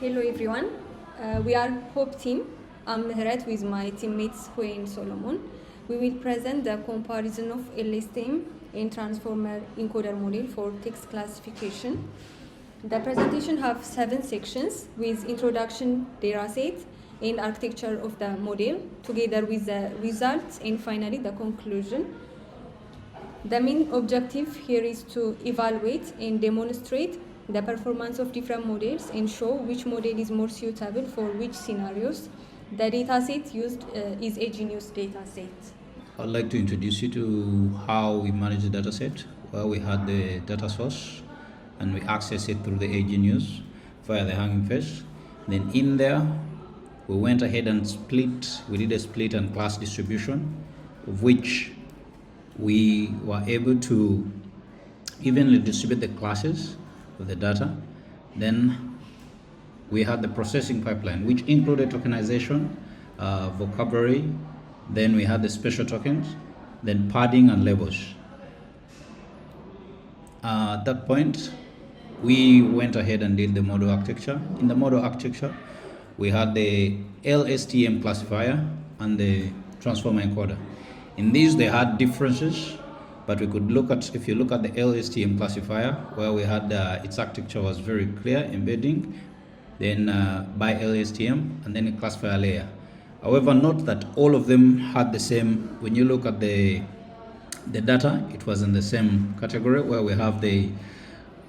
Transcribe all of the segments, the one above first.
Hello everyone, we are Hope Team. I'm Mihret with my teammates Quang and Solomon. We will present the comparison of LSTM and Transformer Encoder model for text classification. The presentation has 7 sections with introduction, dataset, and architecture of the model, together with the results and finally the conclusion. The main objective here is to evaluate and demonstrate the performance of different models and show which model is more suitable for which scenarios. The dataset used is a Genius dataset. I'd like to introduce you to how we manage the dataset. Well, we had the data source and we access it through the Genius via the Hanging Face. Then in there, we went ahead and we did a split and class distribution, of which we were able to evenly distribute the classes of the data. Then we had the processing pipeline, which included tokenization, vocabulary, then we had the special tokens, then padding and labels. At that point, we went ahead and did the model architecture. In the model architecture, we had the LSTM classifier and the Transformer Encoder. In these, they had differences, but we could look at, if you look at the LSTM classifier, where we had its architecture was very clear, embedding, then by LSTM, and then a classifier layer. However, note that all of them had the same, when you look at the data, it was in the same category, where we have the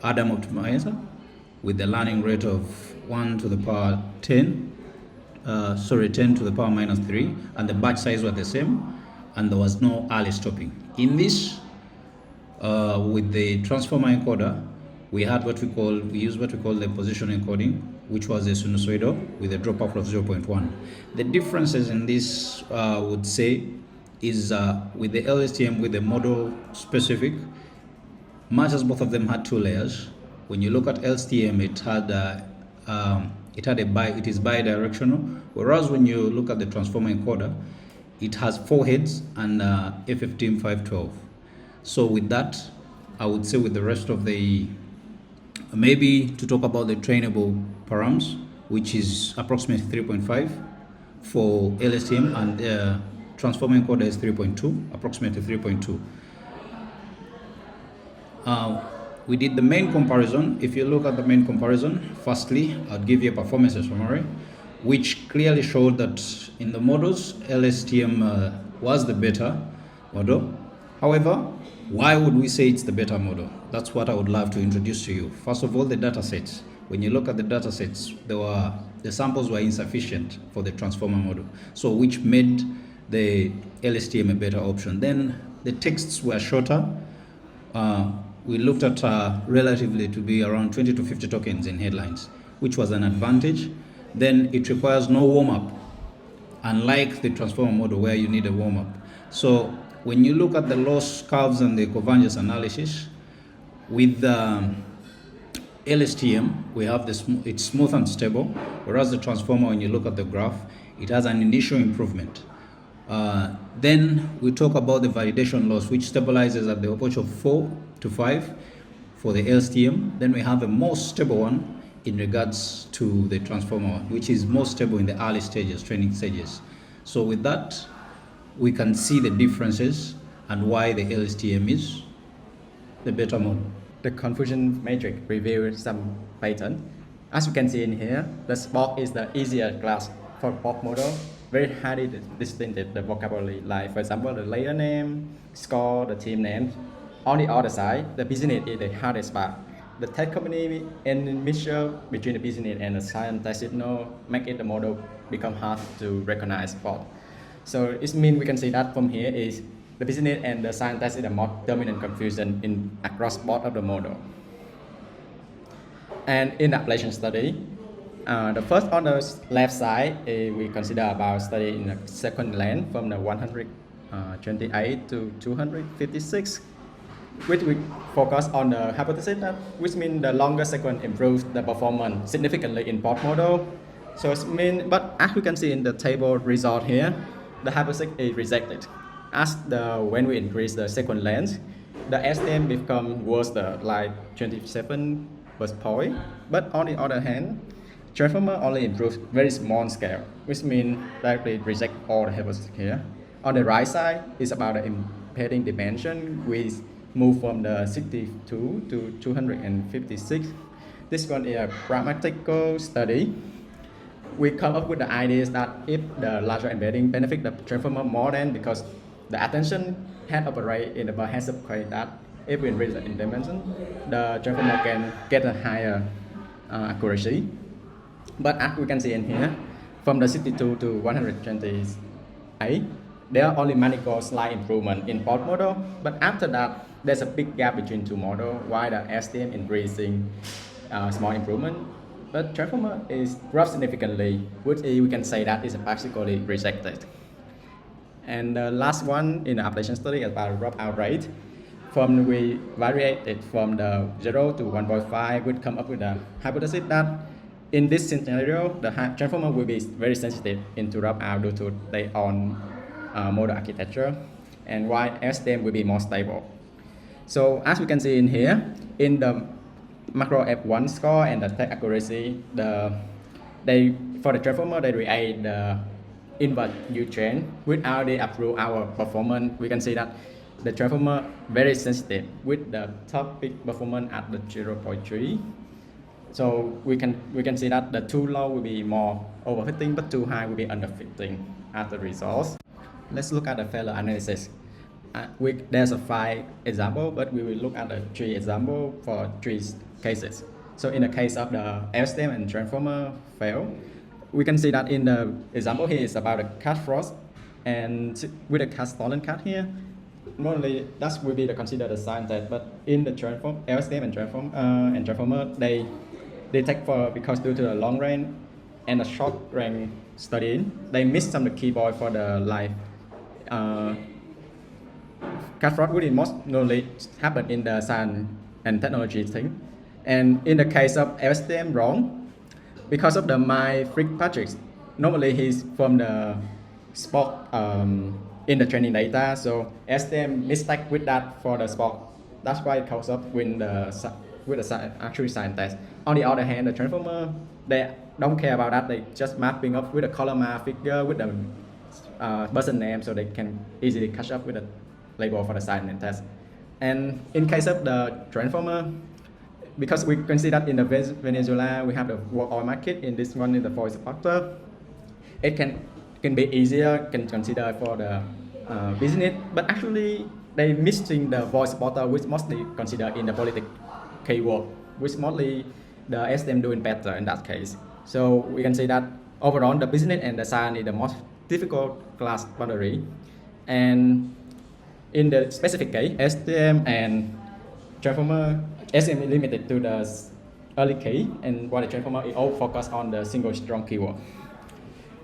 Adam optimizer with the learning rate of 1 to the power 10, 10 to the power minus 3, and the batch size were the same, and there was no early stopping. In this, with the Transformer Encoder, we used what we call the position encoding, which was a sinusoidal with a dropout of 0.1. The differences in this, would say, is with the LSTM, with the model specific, much as both of them had 2 layers. When you look at LSTM, it is bidirectional, whereas when you look at the Transformer Encoder, it has 4 heads and A15 512. So with that, I would say with the rest of the, maybe to talk about the trainable params, which is approximately 3.5 for LSTM, and Transformer Encoder is 3.2, approximately 3.2. We did the main comparison. If you look at the main comparison, firstly, I'll give you a performance summary, which clearly showed that in the models, LSTM was the better model. However, why would we say it's the better model? That's what I would love to introduce to you. First of all, the data sets. When you look at the data sets, the samples were insufficient for the Transformer model, so which made the LSTM a better option. Then the texts were shorter. We looked at relatively to be around 20 to 50 tokens in headlines, which was an advantage. Then it requires no warm-up, unlike the Transformer model where you need a warm-up. So when you look at the loss curves and the convergence analysis, with LSTM, we have it's smooth and stable, whereas the Transformer, when you look at the graph, it has an initial improvement. Then we talk about the validation loss, which stabilizes at the approach of 4 to 5 for the LSTM. Then we have a more stable one in regards to the Transformer one, which is more stable in the early stages, training stages. So with that, we can see the differences and why the LSTM is the better model. The confusion matrix reveals some pattern. As you can see in here, the spot is the easier class for both model. Very highly distinctive the vocabulary, like for example the layer name, score, the team name. On the other side, the business is the hardest part. The tech company and mixture between the business and the scientific make it the model become hard to recognize fault. So it means we can see that from here is the business and the scientist is the more dominant confusion across both of the model. And in the application study, the first on the left side, we consider about study in the second length from the 128 to 256, which we focus on the hypothesis, which means the longer sequence improves the performance significantly in both model. So it means, but as we can see in the table result here, the hypothesis is rejected. When we increase the sequence length, the STM become worse, like 27 point. But on the other hand, Transformer only improves very small scale, which means directly reject all the hypotheses here. On the right side is about the impeding dimension. We move from the 62 to 256. This one is a grammatical study. We come up with the ideas that if the larger embedding benefit the transformer more than because the attention can operate in the Behazov way that if we increase the dimension, the transformer can get a higher accuracy. But as we can see in here, from the 62 to 128, there are only manifold slight improvement in both model. But after that, there's a big gap between two models, while the LSTM increasing small improvement. But transformer is dropped significantly, which we can say that is basically rejected. And the last one in the application study is about dropout rate. We variated from the 0 to 1.5, we come up with a hypothesis that in this scenario, the transformer will be very sensitive into dropout due to their own model architecture, and while LSTM will be more stable. So as we can see in here, in the macro F1 score and the tech accuracy, for the transformer, they create the inverse U-trend. Without they approve our performance, we can see that the transformer very sensitive with the top peak performance at the 0.3. So we can see that the too low will be more overfitting, but too high will be underfitting as the results. Let's look at the failure analysis. There's a 5 example, but we will look at the 3 example for 3 cases. So in the case of the LSTM and transformer fail, we can see that in the example here is about a cat frost, and with a cat stolen cat here, normally that will be considered a sign test, but in the LSTM and transformer, they detect because due to the long range and the short range study, they missed some of the keyboard for the live. Cat fraud would most normally happen in the science and technology thing. And in the case of LSTM wrong, because of the my freak Patrick, normally he's from the spot in the training data, so LSTM mistake with that for the spot. That's why it comes up with the actual science test. On the other hand, the transformer, they don't care about that. They just mapping up with a columnar figure with the person name, so they can easily catch up with the label for the science test. And in case of the transformer, because we can see that in the Venezuela, we have the world oil market. In this one, in the voice factor, it can be easier, can consider for the business, but actually they missing the voice supporter, which mostly considered in the political keyword, which mostly the LSTM doing better in that case. So we can say that overall the business and the science is the most difficult class boundary. And in the specific case, LSTM and transformer, LSTM is limited to the early key, and while the transformer is all focused on the single strong keyword.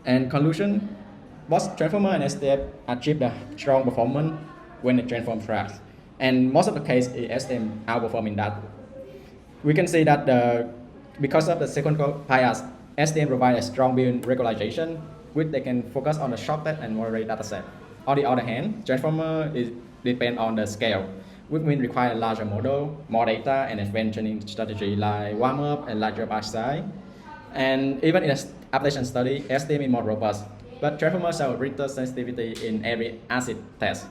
And conclusion, both transformer and LSTM achieve the strong performance when they transform tracks. And most of the case, LSTM outperforming that. We can see that because of the sequential bias, LSTM provides a strong build regularization, which they can focus on the shortest and moderate dataset. On the other hand, transformer depend on the scale, which means require a larger model, more data, and advanced training strategy like warm-up and larger batch size. And even in an application study, LSTM is more robust, but transformer show greater sensitivity in every acid test.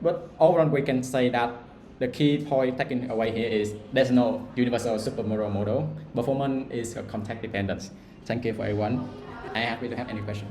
But overall, we can say that the key point taken away here is there's no universal supermodel model. Performance is a context dependence. Thank you for everyone. I'm happy to have any questions.